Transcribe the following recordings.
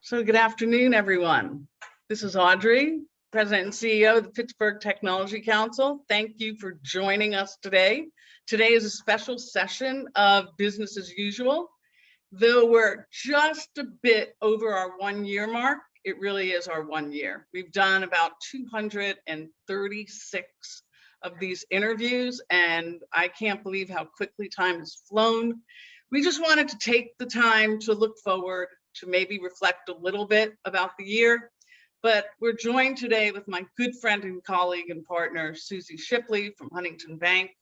So good afternoon, everyone. This is Audrey, President and CEO of the Pittsburgh Technology Council. Thank you for joining us today. Today is a special session of business as usual. Though we're just a bit over our 1 year mark, it really is our 1 year. We've done about 236 of these interviews, and I can't believe how quickly time has flown. We just wanted to take the time to look forward, to maybe reflect a little bit about the year. But we're joined today with my good friend and colleague and partner, Susie Shipley from Huntington Bank.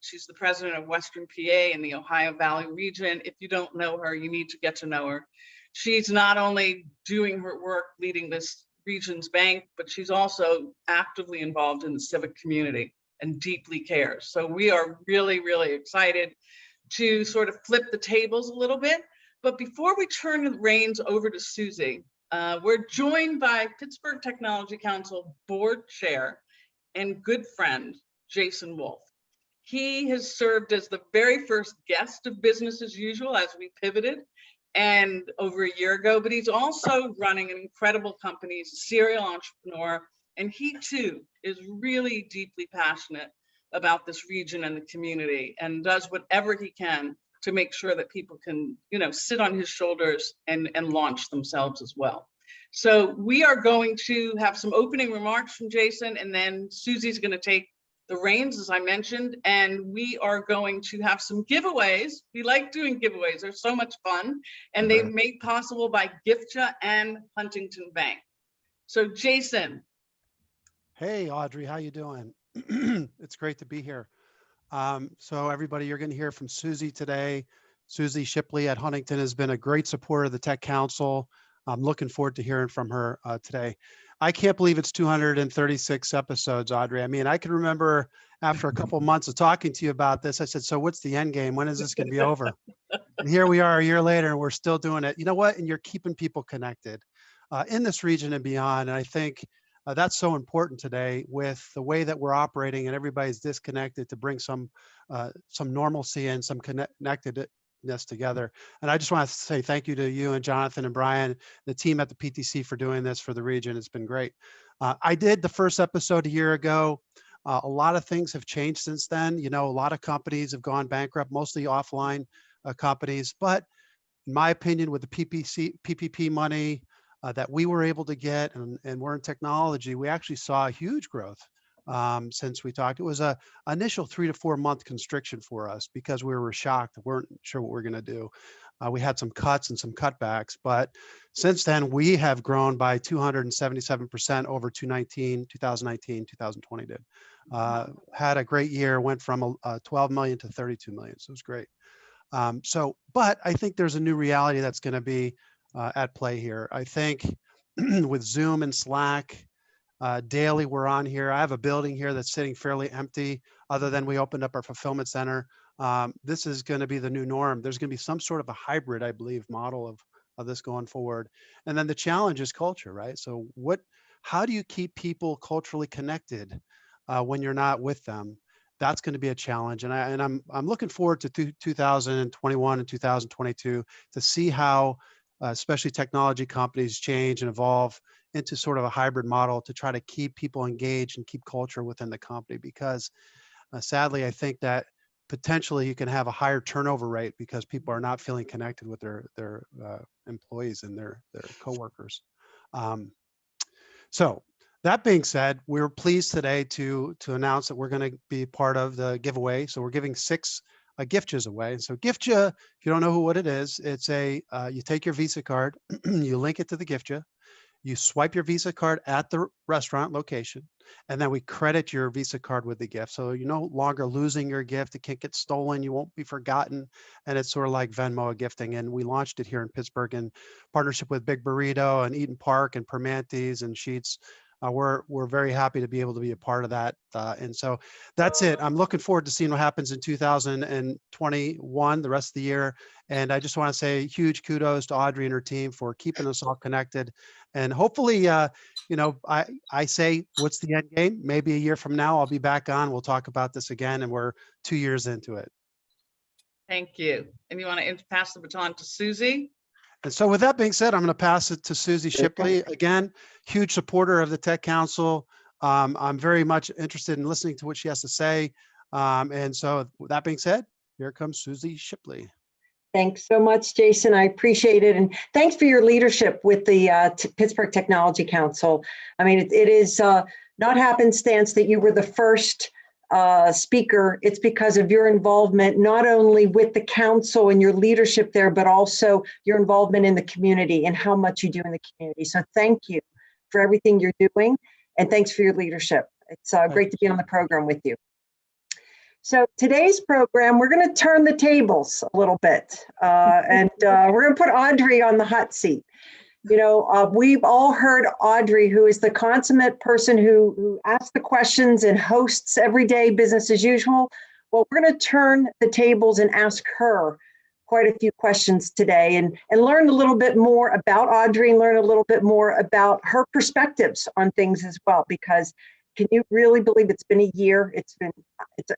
She's the president of Western PA in the Ohio Valley region. If you don't know her, you need to get to know her. She's not only doing her work leading this region's bank, but she's also actively involved in the civic community and deeply cares. So we are really, really excited to sort of flip the tables a little bit. But before we turn the reins over to Susie, we're joined by Pittsburgh Technology Council Board Chair and good friend, Jason Wolfe. He has served as the very first guest of Business as Usual as we pivoted and over a year ago, but he's also running an incredible company. He's a serial entrepreneur, and he too is really deeply passionate about this region and the community and does whatever he can to make sure that people can, sit on his shoulders and launch themselves as well. So we are going to have some opening remarks from Jason, and then Susie's going to take the reins, as I mentioned, and we are going to have some giveaways. We like doing giveaways. They're so much fun, and they're made possible by GiftYa and Huntington Bank. So Jason. Hey, Audrey, how you doing? It's great to be here. So everybody, you're going to hear from Susie today. Susie Shipley at Huntington has been a great supporter of the Tech Council. I'm looking forward to hearing from her today. I can't believe it's 236 episodes, Audrey. I mean, I can remember after a couple of months of talking to you about this, I said, so what's the end game? When is this going to be over? And here we are a year later, and we're still doing it. You know what? And you're keeping people connected in this region and beyond. And I think that's so important today with the way that we're operating and everybody's disconnected to bring some normalcy and some connectedness together. And I just want to say thank you to you and Jonathan and Brian, the team at the PTC, for doing this for the region. It's been great. I did the first episode a year ago. A lot of things have changed since then. A lot of companies have gone bankrupt, mostly offline companies. But in my opinion, with the PPP money, that we were able to get, and we're in technology, we actually saw a huge growth since we talked. It was a initial 3 to 4 month constriction for us because we were shocked, weren't sure what we were going to do. We had some cuts and some cutbacks, but since then we have grown by 277% over 2019, 2020 did. Had a great year, went from 12 million to 32 million, so it was great. But I think there's a new reality that's going to be at play here. I think with Zoom and Slack, daily we're on here. I have a building here that's sitting fairly empty other than we opened up our fulfillment center. This is going to be the new norm. There's going to be some sort of a hybrid, I believe, model of this going forward. And then the challenge is culture, right? So how do you keep people culturally connected when you're not with them? That's going to be a challenge. And I'm looking forward to 2021 and 2022 to see how especially technology companies change and evolve into sort of a hybrid model to try to keep people engaged and keep culture within the company. Because sadly, I think that potentially you can have a higher turnover rate because people are not feeling connected with their employees and their coworkers. So that being said, we're pleased today to announce that we're going to be part of the giveaway. So we're giving 6 GiftYas away. And so GiftYa, if you don't know what it is, it's you take your Visa card, you link it to the GiftYa, you swipe your Visa card at the restaurant location, and then we credit your Visa card with the gift. So you're no longer losing your gift. It can't get stolen. You won't be forgotten. And it's sort of like Venmo gifting. And we launched it here in Pittsburgh in partnership with Big Burrito and Eaton Park and Primanti's and Sheetz. We're very happy to be able to be a part of that. And so that's it. I'm looking forward to seeing what happens in 2021, the rest of the year. And I just want to say huge kudos to Audrey and her team for keeping us all connected. And hopefully, I say, what's the end game? Maybe a year from now, I'll be back on. We'll talk about this again, and we're 2 years into it. Thank you. And you want to pass the baton to Susie? And so with that being said, I'm going to pass it to Susie Shipley. Again, huge supporter of the Tech Council. I'm very much interested in listening to what she has to say. And so with that being said, here comes Susie Shipley. Thanks so much, Jason. I appreciate it. And thanks for your leadership with the Pittsburgh Technology Council. I mean, it is not happenstance that you were the first speaker. It's because of your involvement, not only with the council and your leadership there, but also your involvement in the community and how much you do in the community. So thank you for everything you're doing. And thanks for your leadership. It's great to be on the program with you. So today's program, we're going to turn the tables a little bit, and we're going to put Audrey on the hot seat. You know, we've all heard Audrey, who is the consummate person who asks the questions and hosts everyday business as usual. Well, we're going to turn the tables and ask her quite a few questions today and learn a little bit more about Audrey and learn a little bit more about her perspectives on things as well, because can you really believe it's been a year? It's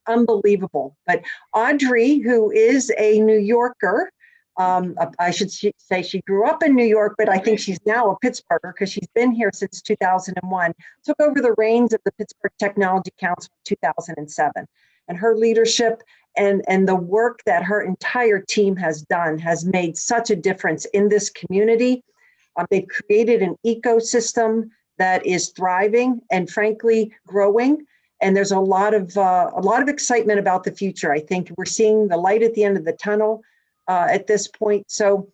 unbelievable. But Audrey, who is a New Yorker, I should say she grew up in New York, but I think she's now a Pittsburgher because she's been here since 2001, took over the reins of the Pittsburgh Technology Council in 2007. And her leadership and the work that her entire team has done has made such a difference in this community. They've created an ecosystem that is thriving and frankly growing. And there's a lot of excitement about the future. I think we're seeing the light at the end of the tunnel at this point. So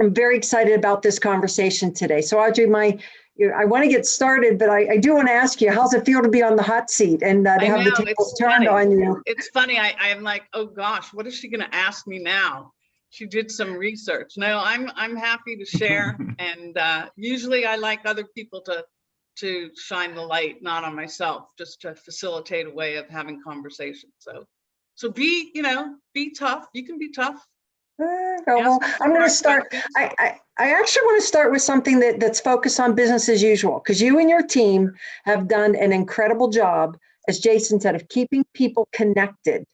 I'm very excited about this conversation today. So Audrey, I want to get started, but I do want to ask you, how's it feel to be on the hot seat and to have the tables turned on you? It's funny. I'm like, oh gosh, what is she going to ask me now? She did some research. No, I'm happy to share. And usually I like other people to shine the light, not on myself, just to facilitate a way of having conversation. So be tough. You can be tough. Well, I'm going to start. I actually want to start with something that's focused on business as usual, because you and your team have done an incredible job, as Jason said, of keeping people connected.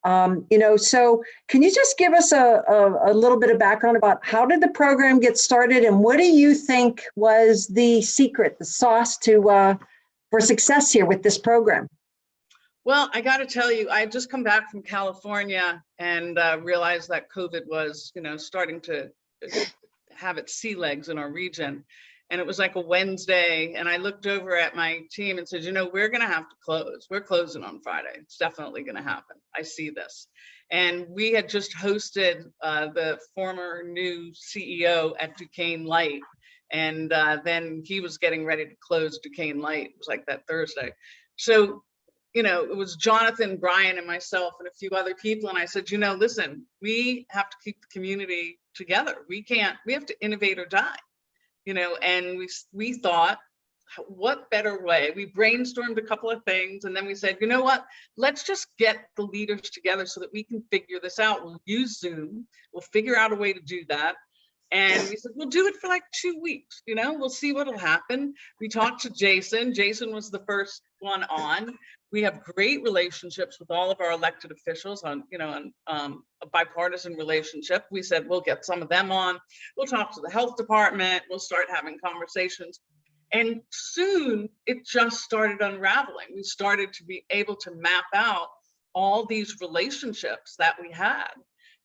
So can you just give us a little bit of background about how did the program get started and what do you think was the secret, the sauce for success here with this program? Well, I got to tell you, I had just come back from California and realized that COVID was, starting to have its sea legs in our region. And it was like a Wednesday. And I looked over at my team and said, we're going to have to close. We're closing on Friday. It's definitely going to happen. I see this. And we had just hosted the former new CEO at Duquesne Light. And then he was getting ready to close Duquesne Light. It was like that Thursday. So it was Jonathan, Brian, and myself and a few other people. And I said, listen, we have to keep the community together. We have to innovate or die, and we thought, what better way? We brainstormed a couple of things. And then we said, what, let's just get the leaders together so that we can figure this out. We'll use Zoom. We'll figure out a way to do that. And we said, we'll do it for like 2 weeks, we'll see what'll happen. We talked to Jason. Jason was the first one on. We have great relationships with all of our elected officials on a bipartisan relationship. We said, we'll get some of them on. We'll talk to the health department. We'll start having conversations. And soon it just started unraveling. We started to be able to map out all these relationships that we had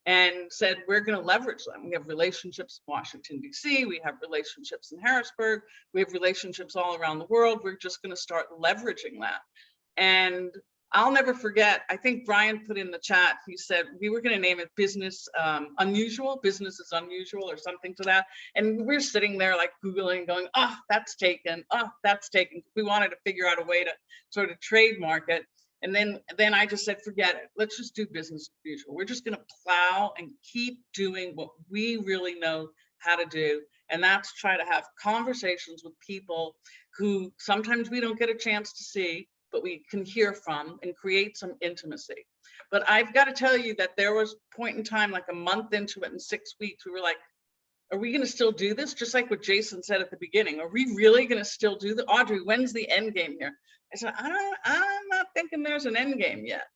and said, we're going to leverage them. We have relationships in Washington, D.C. We have relationships in Harrisburg. We have relationships all around the world. We're just going to start leveraging that. And I'll never forget, I think Brian put in the chat, he said, we were going to name it business unusual, business is unusual or something to that. And we're sitting there like Googling going, oh, that's taken. Oh, that's taken. We wanted to figure out a way to sort of trademark it. And then I just said, forget it. Let's just do business as usual. We're just going to plow and keep doing what we really know how to do. And that's try to have conversations with people who sometimes we don't get a chance to see, but we can hear from and create some intimacy. But I've got to tell you that there was a point in time, like a month into it, in 6 weeks, we were like, are we going to still do this? Just like what Jason said at the beginning, are we really going to still do that? Audrey, when's the end game here? I said, I'm not thinking there's an end game yet.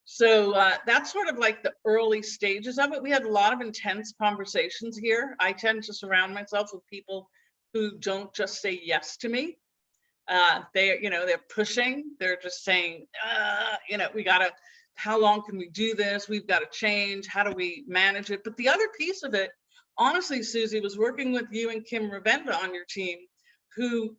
So that's sort of like the early stages of it. We had a lot of intense conversations here. I tend to surround myself with people who don't just say yes to me. They're pushing. They're just saying, we gotta. How long can we do this? We've got to change. How do we manage it? But the other piece of it, honestly, Susie, was working with you and Kim Ravenda on your team, who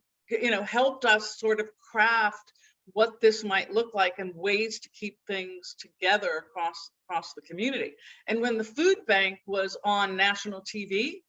helped us sort of craft what this might look like and ways to keep things together across the community. And when the food bank was on national TV,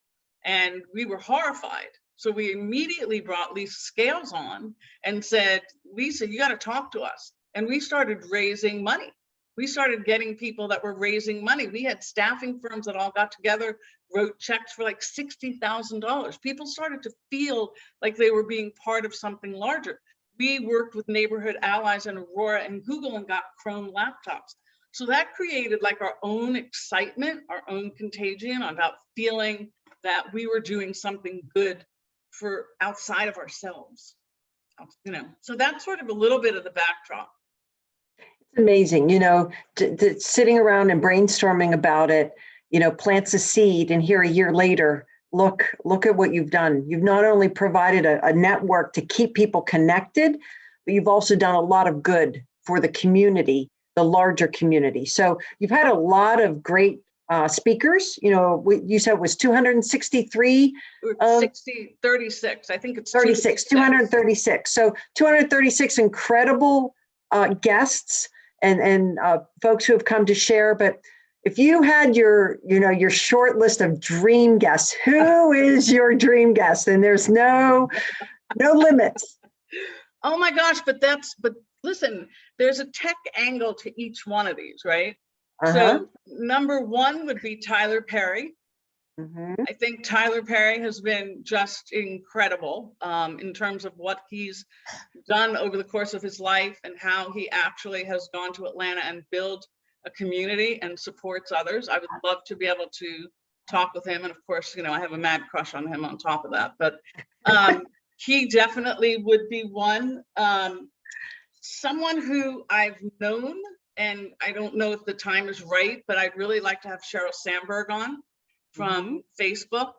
and we were horrified, so we immediately brought Lisa Scales on and said, Lisa, you got to talk to us. And we started raising money. We started getting people that were raising money. We had staffing firms that all got together, wrote checks for like $60,000. People started to feel like they were being part of something larger. We worked with Neighborhood Allies in Aurora and Google and got Chrome laptops. So that created like our own excitement, our own contagion about feeling that we were doing something good for outside of ourselves. So that's sort of a little bit of the backdrop. It's amazing, sitting around and brainstorming about it, plants a seed, and here a year later, look at what you've done. You've not only provided a network to keep people connected, but you've also done a lot of good for the community, the larger community. So you've had a lot of great speakers. You said it was 263? 36. I think it's 36, 236. So 236 incredible guests and folks who have come to share. But if you had your short list of dream guests, who is your dream guest? And there's no limits. Oh my gosh, but listen, there's a tech angle to each one of these, right? So number one would be Tyler Perry. I think Tyler Perry has been just incredible in terms of what he's done over the course of his life and how he actually has gone to Atlanta and built a community and supports others. I would love to be able to talk with him. And of course, I have a mad crush on him on top of that, but he definitely would be one. Someone who I've known, and I don't know if the time is right, but I'd really like to have Sheryl Sandberg on from Facebook.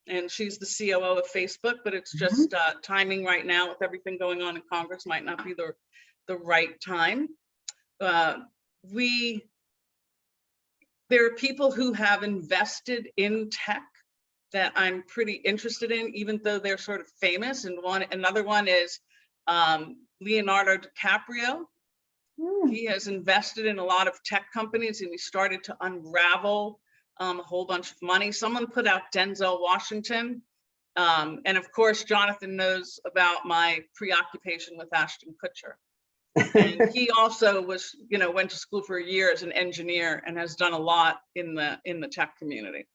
And she's the COO of Facebook, but it's just timing right now with everything going on in Congress might not be the right time. There are people who have invested in tech that I'm pretty interested in, even though they're sort of famous. And another one is Leonardo Dicaprio. He has invested in a lot of tech companies, and he started to unravel a whole bunch of money. Someone put out Denzel Washington. And of course, Jonathan knows about my preoccupation with Ashton Kutcher. And he also was, went to school for a year as an engineer and has done a lot in the tech community.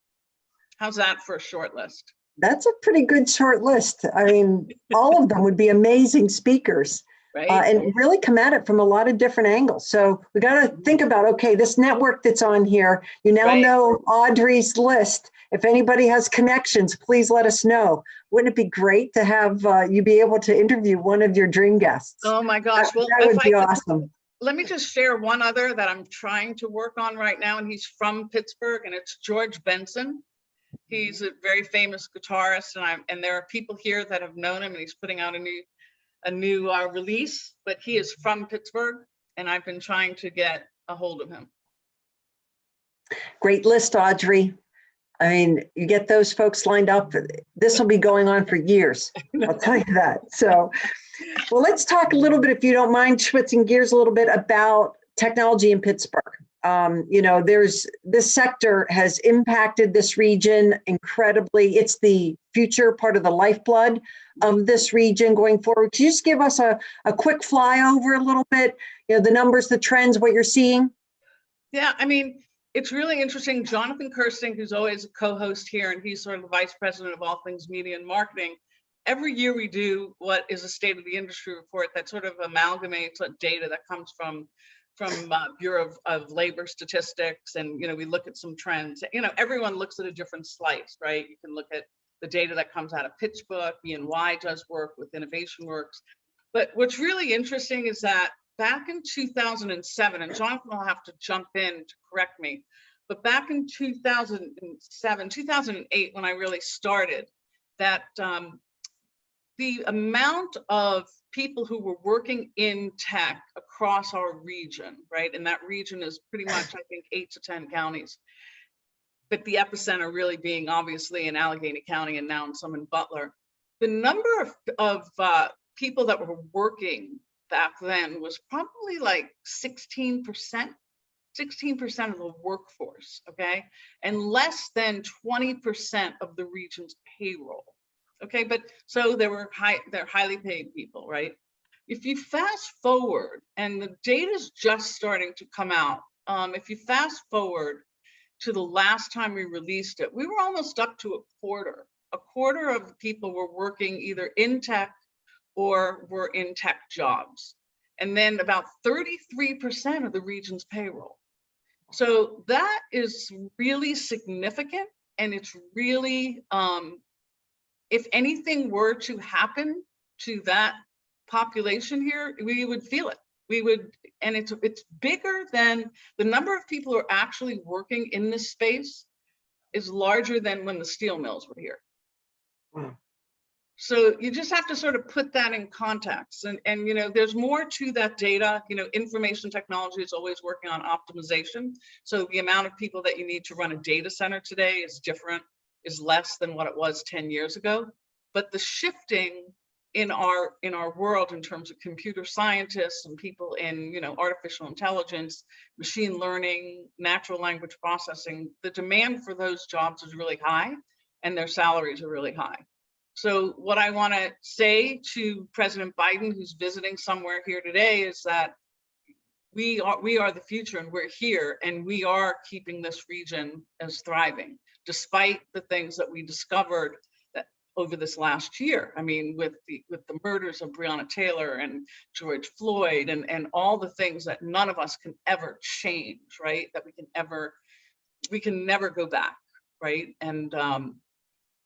How's that for a short list? That's a pretty good short list. I mean, all of them would be amazing speakers. Right. And really come at it from a lot of different angles. So we got to think about, okay, this network that's on here, you now know Audrey's list. If anybody has connections, please let us know. Wouldn't it be great to have you be able to interview one of your dream guests? Oh my gosh. Well, that would be awesome. Let me just share one other that I'm trying to work on right now. And he's from Pittsburgh, and it's George Benson. He's a very famous guitarist, and there are people here that have known him, and he's putting out a new release, but he is from Pittsburgh, and I've been trying to get a hold of him. Great list, Audrey. I mean, you get those folks lined up, this will be going on for years. I'll tell you that. So, well, let's talk a little bit, if you don't mind, switching gears a little bit about technology in Pittsburgh. This sector has impacted this region incredibly. It's the future, part of the lifeblood of this region going forward. Can you just give us a quick flyover a little bit, the numbers, the trends, what you're seeing? Yeah, I mean, it's really interesting. Jonathan Kirsting, who's always a co-host here, and he's sort of the vice president of all things media and marketing. Every year we do what is a state of the industry report that sort of amalgamates data that comes from Bureau of Labor Statistics, and we look at some trends. Everyone looks at a different slice, right? You can look at the data that comes out of PitchBook. BNY does work with Innovation Works, but what's really interesting is that back in 2007, and Jonathan will have to jump in to correct me, but back in 2007, 2008, when I really started, that the amount of people who were working in tech across our region, right? And that region is pretty much, I think, 8 to 10 counties. But the epicenter really being obviously in Allegheny County and now in some in Butler. The number of people that were working back then was probably like 16% of the workforce, okay? And less than 20% of the region's payroll, okay? But so they're highly paid people, right? If you fast forward, and the data's just starting to come out, if you fast forward to the last time we released it, we were almost up to a quarter. A quarter of people were working either in tech or were in tech jobs. And then about 33% of the region's payroll. So that is really significant. And it's really, if anything were to happen to that population here, we would feel it. We would, and it's bigger than the number of people who are actually working in this space is larger than when the steel mills were here. Mm. So you just have to sort of put that in context. And you know, there's more to that data. You know, information technology is always working on optimization. So the amount of people that you need to run a data center today is different, is less than what it was 10 years ago. But the shifting in our world in terms of computer scientists and people in, you know, artificial intelligence, machine learning, natural language processing, the demand for those jobs is really high and their salaries are really high. So what I want to say to President Biden, who's visiting somewhere here today, is that we are the future and we're here and we are keeping this region as thriving, despite the things that we discovered over this last year. I mean, with the murders of Breonna Taylor and George Floyd and all the things that none of us can ever change, right? That we can never go back, right? And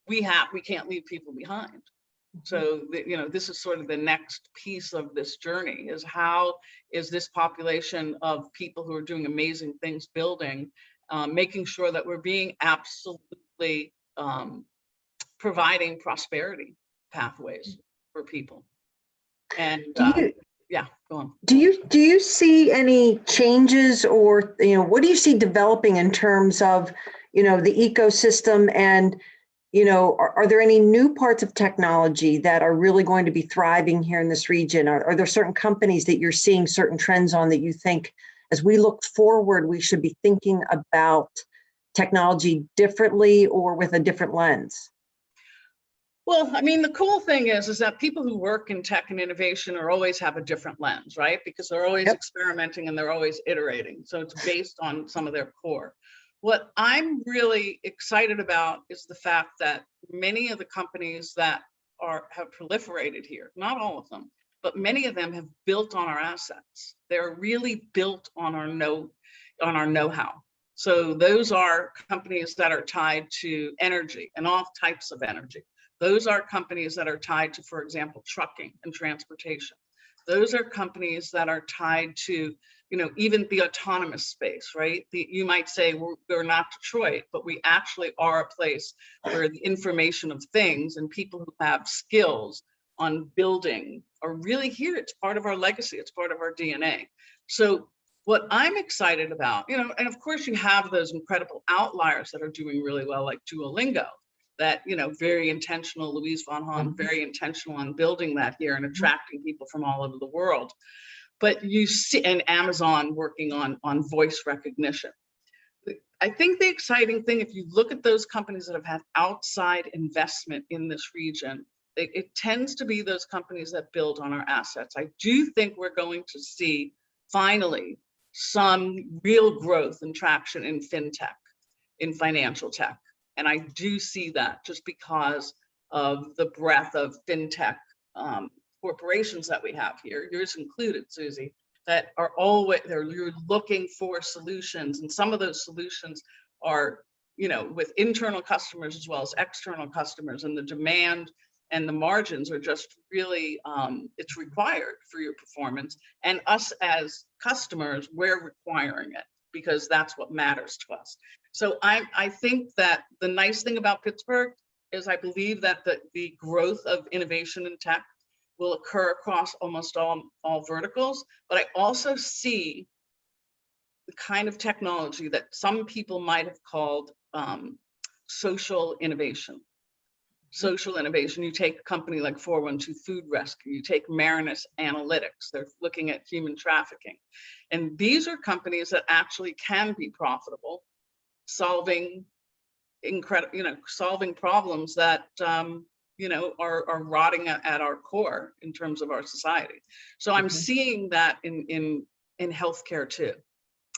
we can't leave people behind. So, you know, this is sort of the next piece of this journey, is how is this population of people who are doing amazing things building, making sure that we're being absolutely providing prosperity pathways for people. And yeah, go on. Do you see any changes, or, you know, what do you see developing in terms of, you know, the ecosystem, and, you know, are there any new parts of technology that are really going to be thriving here in this region? Are there certain companies that you're seeing certain trends on that you think, as we look forward, we should be thinking about technology differently or with a different lens? Well, I mean, the cool thing is that people who work in tech and innovation always have a different lens, right? Because they're always experimenting and they're always iterating. So it's based on some of their core. What I'm really excited about is the fact that many of the companies that have proliferated here, not all of them, but many of them have built on our assets. They're really built on our know-how. So those are companies that are tied to energy and all types of energy. Those are companies that are tied to, for example, trucking and transportation. Those are companies that are tied to, you know, even the autonomous space, right? You might say we're not Detroit, but we actually are a place where the information of things and people who have skills on building are really here. It's part of our legacy. It's part of our DNA. So what I'm excited about, you know, and of course you have those incredible outliers that are doing really well, like Duolingo. That, you know, very intentional, Louise von Hahn, very intentional on building that here and attracting people from all over the world. But you see, and Amazon working on voice recognition. I think the exciting thing, if you look at those companies that have had outside investment in this region, it tends to be those companies that build on our assets. I do think we're going to see finally some real growth and traction in fintech, in financial tech. And I do see that just because of the breadth of fintech corporations that we have here, yours included, Susie, that are always you're looking for solutions. And some of those solutions are, you know, with internal customers as well as external customers, and the demand and the margins are just really, it's required for your performance. And us as customers, we're requiring it because that's what matters to us. So I think that the nice thing about Pittsburgh is I believe that the growth of innovation in tech will occur across almost all verticals, but I also see the kind of technology that some people might have called social innovation. Social innovation, you take a company like 412 Food Rescue, you take Marinus Analytics, they're looking at human trafficking. And these are companies that actually can be profitable, solving solving problems that are rotting at our core in terms of our society. So I'm seeing that in healthcare too.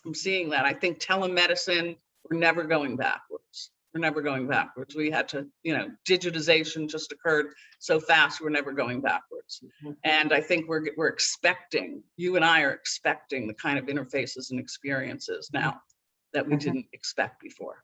I'm seeing that. I think telemedicine, we're never going backwards. We're never going backwards. We had to, digitization just occurred so fast, we're never going backwards. And I think we're expecting, you and I are expecting the kind of interfaces and experiences now that we didn't expect before.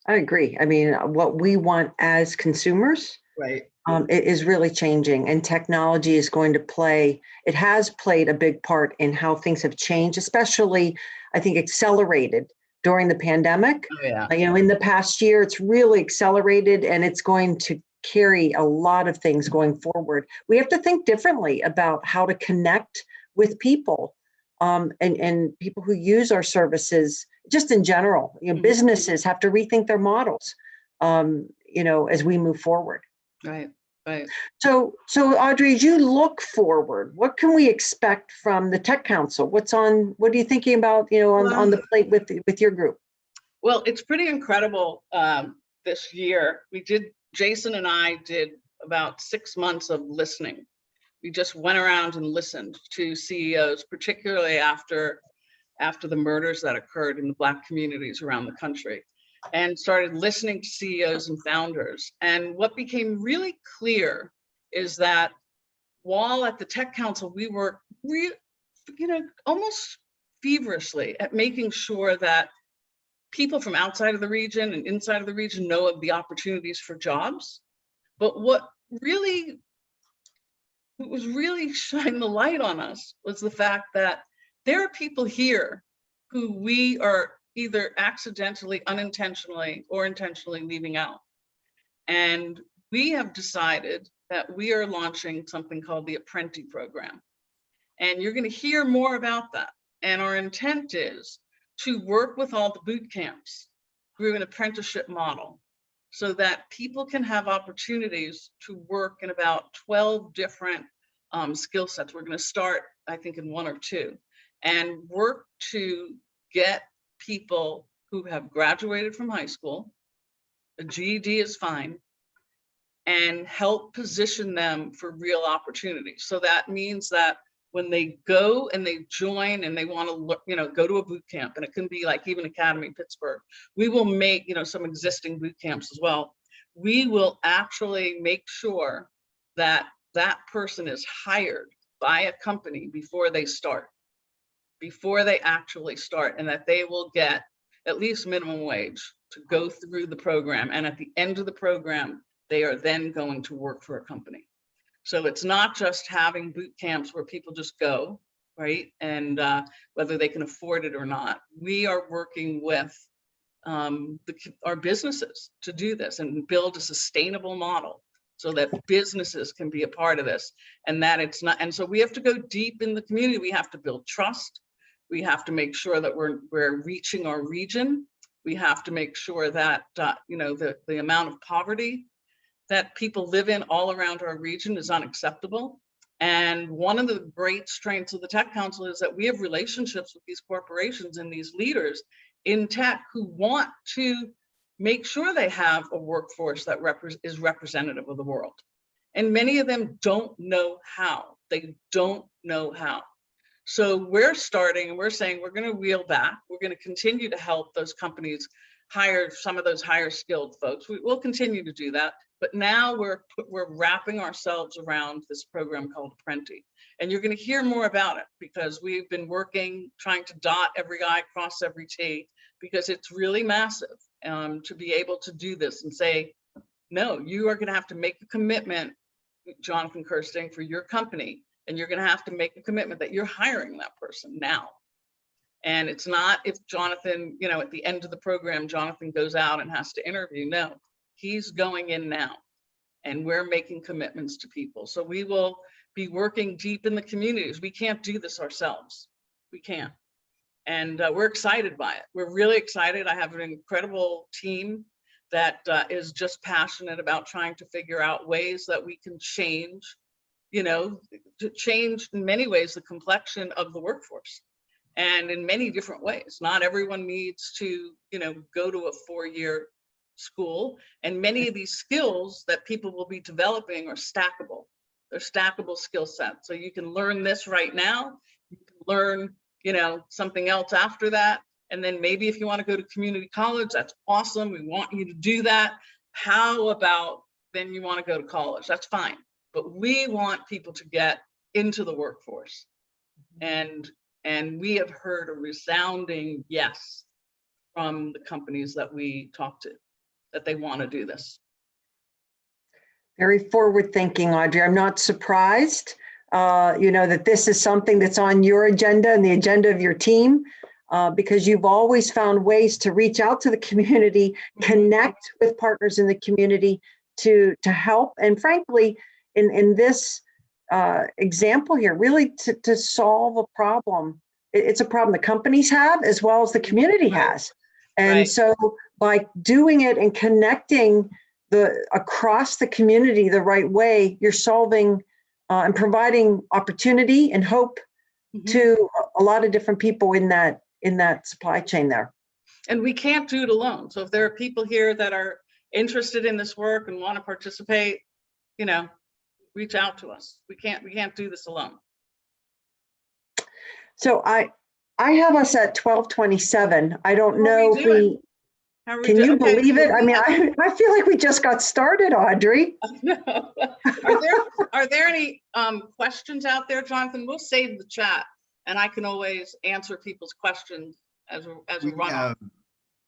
I agree. I mean, what we want as consumers, right, it is really changing, and technology is going to play. It has played a big part in how things have changed, especially, I think, accelerated during the pandemic. Oh, yeah. In the past year, it's really accelerated, and it's going to carry a lot of things going forward. We have to think differently about how to connect with people, and people who use our services. Just in general, businesses have to rethink their models, as we move forward. Right. So Audrey, as you look forward, what can we expect from the Tech Council? What are you thinking about, on the plate with your group? Well, it's pretty incredible. This year, Jason and I did about 6 months of listening. We just went around and listened to CEOs, particularly after the murders that occurred in the Black communities around the country, and started listening to CEOs and founders. And what became really clear is that while at the Tech Council, we work almost feverishly at making sure that people from outside of the region and inside of the region know of the opportunities for jobs. But what was really shining the light on us was the fact that there are people here who we are either accidentally, unintentionally, or intentionally leaving out. And we have decided that we are launching something called the Primanti program. And you're going to hear more about that. And our intent is to work with all the boot camps through an apprenticeship model so that people can have opportunities to work in about 12 different skill sets. We're going to start, I think, in 1 or 2. And work to get people who have graduated from high school, a GED is fine, and help position them for real opportunities. So that means that when they go and they join and they want to go to a boot camp, and it can be like even Academy Pittsburgh, we will make some existing boot camps as well. We will actually make sure that that person is hired by a company before they actually start, and that they will get at least minimum wage to go through the program. And at the end of the program, they are then going to work for a company. So it's not just having boot camps where people just go, right? And whether they can afford it or not. We are working with our businesses to do this and build a sustainable model so that businesses can be a part of this, and that it's not. And so we have to go deep in the community. We have to build trust. We have to make sure that we're reaching our region. We have to make sure that the amount of poverty that people live in all around our region is unacceptable. And one of the great strengths of the Tech Council is that we have relationships with these corporations and these leaders in tech who want to make sure they have a workforce that is representative of the world. And many of them don't know how. They don't know how. So we're starting and we're saying we're going to reel back. We're going to continue to help those companies hire some of those higher skilled folks. We'll continue to do that. But now we're wrapping ourselves around this program called Primanti. And you're going to hear more about it because we've been working, trying to dot every I, cross every T, because it's really massive to be able to do this and say, no, you are going to have to make a commitment Jonathan Kirsting, for your company, and you're going to have to make a commitment that you're hiring that person now. And it's not if Jonathan, you know, at the end of the program, Jonathan goes out and has to interview. No, he's going in now, and we're making commitments to people. So we will be working deep in the communities. We can't do this ourselves. We can't. And we're excited by it. We're really excited. I have an incredible team that is just passionate about trying to figure out ways that we can change, you know, to change in many ways the complexion of the workforce, and in many different ways. Not everyone needs to, you know, go to a 4-year school, and many of these skills that people will be developing are stackable. They're stackable skill sets. So you can learn this right now, you can learn, you know, something else after that. And then maybe if you want to go to community college, that's awesome. We want you to do that. How about then you want to go to college? That's fine. But we want people to get into the workforce. And we have heard a resounding yes from the companies that we talk to, that they want to do this. Very forward thinking, Audrey. I'm not surprised, you know, that this is something that's on your agenda and the agenda of your team, because you've always found ways to reach out to the community, connect with partners in the community to help. And frankly, in this example here, really to solve a problem. It's a problem the companies have as well as the community has. And so by doing it and connecting across the community the right way, you're solving and providing opportunity and hope to a lot of different people in that supply chain there. And we can't do it alone. So if there are people here that are interested in this work and want to participate, you know, reach out to us. We can't do this alone. So I have us at 12:27. I don't know if we can you believe it? I mean, I feel like we just got started, Audrey. No. Are there any questions out there, Jonathan? We'll save the chat, and I can always answer people's questions as we run on.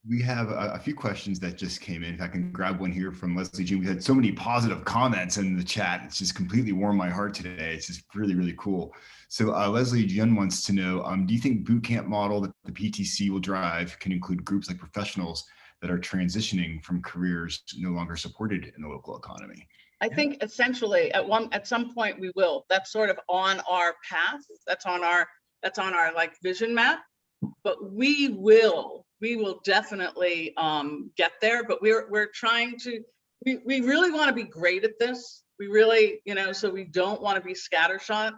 We have a few questions that just came in. If I can grab one here from Leslie Jean. We had so many positive comments in the chat. It's just completely warmed my heart today. It's just really, really cool. So Leslie Jean wants to know, do you think boot camp model that the PTC will drive can include groups like professionals that are transitioning from careers no longer supported in the local economy? I think essentially at some point we will. That's sort of on our path. That's on our like vision map. But we will definitely get there. But we're trying to. We really want to be great at this. We really, you know, so we don't want to be scattershot.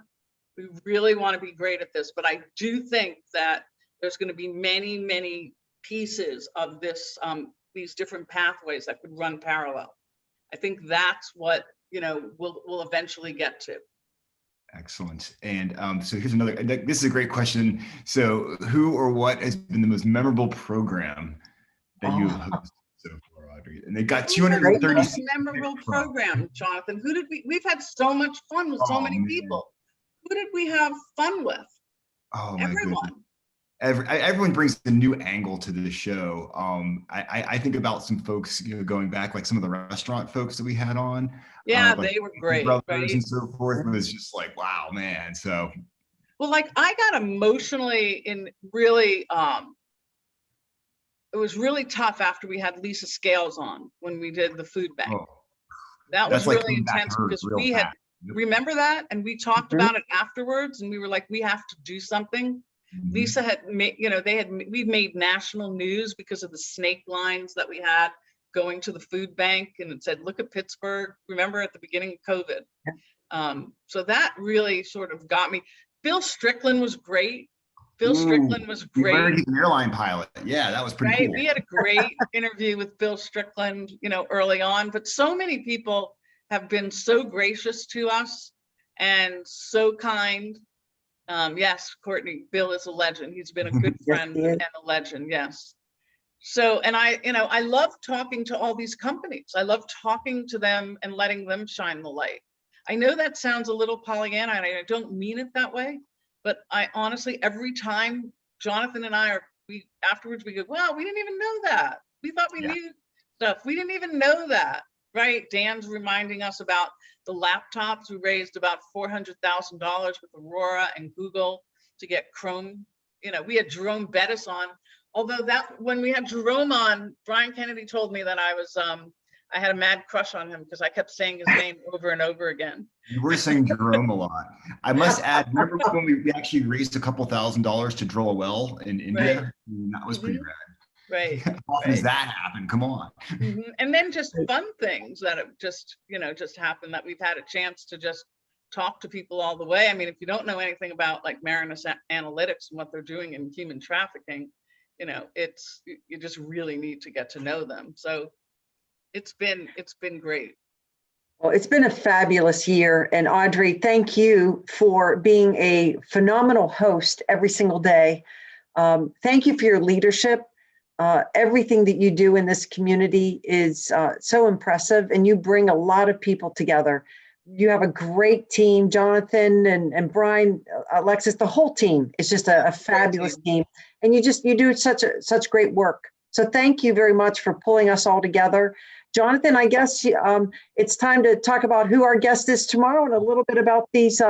We really want to be great at this. But I do think that there's going to be many pieces of this, these different pathways that could run parallel. I think that's what, you know, we'll eventually get to. Excellent. And so here's another, this is a great question. So who or what has been the most memorable program that you have hosted so far, Audrey? And they got 236 memorable program, Jonathan. We've had so much fun with so many people. Who did we have fun with? Oh, everyone. Everyone brings a new angle to the show. I think about some folks, you know, going back, like some of the restaurant folks that we had on. Yeah, like they were great. Brothers and so forth. It was just like, wow, man. So, well, like I got emotionally really, it was really tough after we had Lisa Scales on when we did the food bank. Oh, that was like really intense because we had, remember that? And we talked about it afterwards and we were like, we have to do something. Lisa had made, you know, we made national news because of the snake lines that we had going to the food bank, and it said, look at Pittsburgh, remember at the beginning of COVID. So that really sort of got me. Bill Strickland was great. Strickland was great. We learned he's an airline pilot. Yeah, that was pretty cool. We had a great interview with Bill Strickland, you know, early on, but so many people have been so gracious to us and so kind. Yes, Courtney, Bill is a legend. He's been a good friend and a legend. Yes. So, and I love talking to all these companies. I love talking to them and letting them shine the light. I know that sounds a little Pollyanna and I don't mean it that way, but I honestly, every time Jonathan and I afterwards we go, wow, we didn't even know that. We thought we knew stuff. We didn't even know that. Right, Dan's reminding us about the laptops. We raised about $400,000 with Aurora and Google to get Chrome. You know, we had Jerome Bettis on. Although that when we had Jerome on, Brian Kennedy told me that I was I had a mad crush on him because I kept saying his name over and over again. You were saying Jerome a lot. I must add, remember when we actually raised a couple $1,000s to drill a well in India? Right. That was pretty rad. Right. How often does that happen? Come on. And then just fun things that have just, you know, just happened that we've had a chance to just talk to people all the way. I mean, if you don't know anything about like Marinus Analytics and what they're doing in human trafficking, you know, you just really need to get to know them. So it's been great. Well, it's been a fabulous year. And Audrey, thank you for being a phenomenal host every single day. Thank you for your leadership. Everything that you do in this community is so impressive, and you bring a lot of people together. You have a great team, Jonathan and Brian, Alexis, the whole team is just a fabulous team. And you do such great work. So thank you very much for pulling us all together. Jonathan, I guess it's time to talk about who our guest is tomorrow and a little bit about these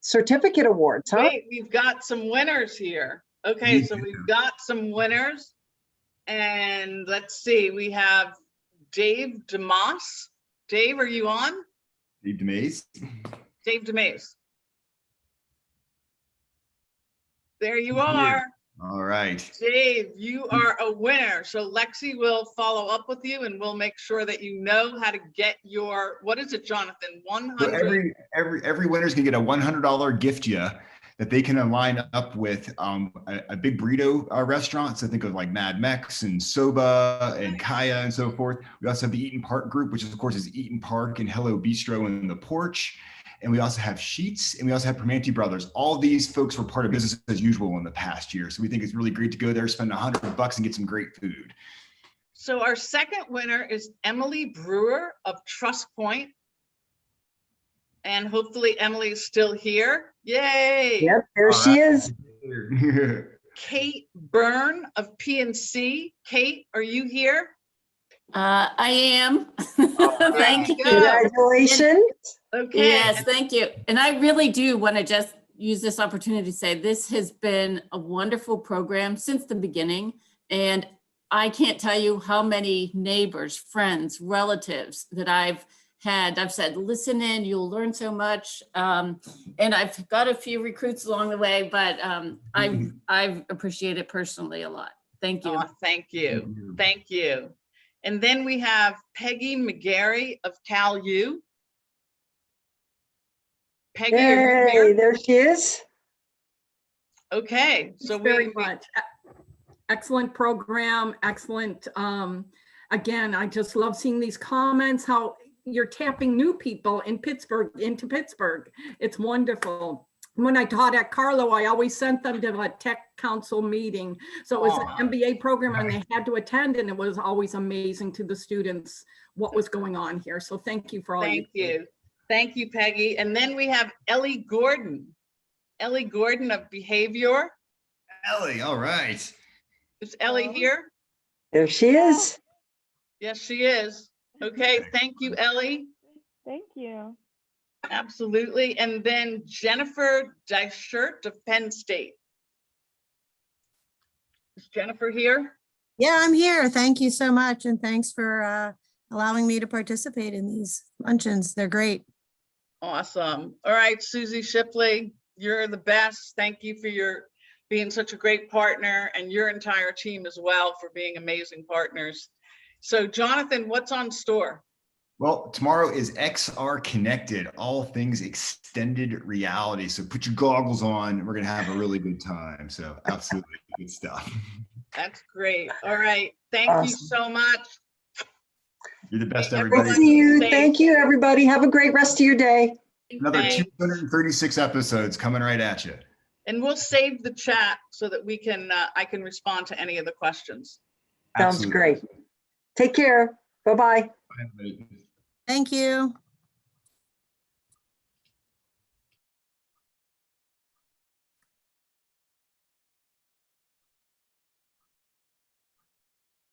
certificate awards, huh? Wait, we've got some winners here. Okay, so we've got some winners. And let's see, we have Dave DeMoss. Dave, are you on? Dave DeMays. Dave DeMays. There you are. All right. Dave, you are a winner. So Lexi will follow up with you and we'll make sure that you know how to get your, what is it, Jonathan? 100. So every winner's gonna get a $100 GiftYa that they can line up with a Big Burrito restaurant. So think of like Mad Mex and Soba and Kaya and so forth. We also have the Eaton Park group, which of course is Eaton Park and Hello Bistro and The Porch. And we also have Sheetz, and we also have Primanti Bros. All these folks were part of business as usual in the past year. So we think it's really great to go there, spend $100 and get some great food. So our second winner is Emily Brewer of Trust Point. And hopefully Emily's still here. Yay. Yep, there she is. Kate Byrne of PNC. Kate, are you here? I am. There Thank you you. go. Congratulations. Okay. Yes, thank you. And I really do want to just use this opportunity to say this has been a wonderful program since the beginning. And I can't tell you how many neighbors, friends, relatives that I've said, listen in, you'll learn so much. And I've got a few recruits along the way, but I appreciate it personally a lot. Thank you. Oh, thank you. Thank you. And then we have Peggy McGarry of Cal U. Peggy, are you Hey, here? there she is. Okay, so Thanks very much. Excellent program, excellent. Again, I just love seeing these comments, how you're tapping new people in Pittsburgh into Pittsburgh. It's wonderful. When I taught at Carlo, I always sent them to a tech council meeting. So it was an MBA program and they had to attend, and it was always amazing to the students what was going on here. So thank you for all Thank you. Thank you, Peggy. And then we have Ellie Gordon. Ellie Gordon of Behavior. Ellie, all right. Is Ellie here? There she is. Yes, she is. Okay, thank you, Ellie. Thank you. Absolutely. And then Jennifer Dyshirt of Penn State. Is Jennifer here? Yeah, I'm here. Thank you so much. And thanks for allowing me to participate in these luncheons. They're great. Awesome. All right, Susie Shipley, you're the best. Thank you for being such a great partner, and your entire team as well for being amazing partners. So Jonathan, what's on store? Well, tomorrow is XR Connected, all things extended reality. So put your goggles on. We're going to have a really good time. So absolutely good stuff. That's great. All right. Thank you so much. You're the best, Everyone everybody. Thank you. safe. Thank you, everybody. Have a great rest of your day. Another Thanks. 236 episodes coming right at you. And we'll save the chat so that we can, I can respond to any of the questions. Sounds Absolutely. great. Take care. Bye-bye. Bye. Thank you.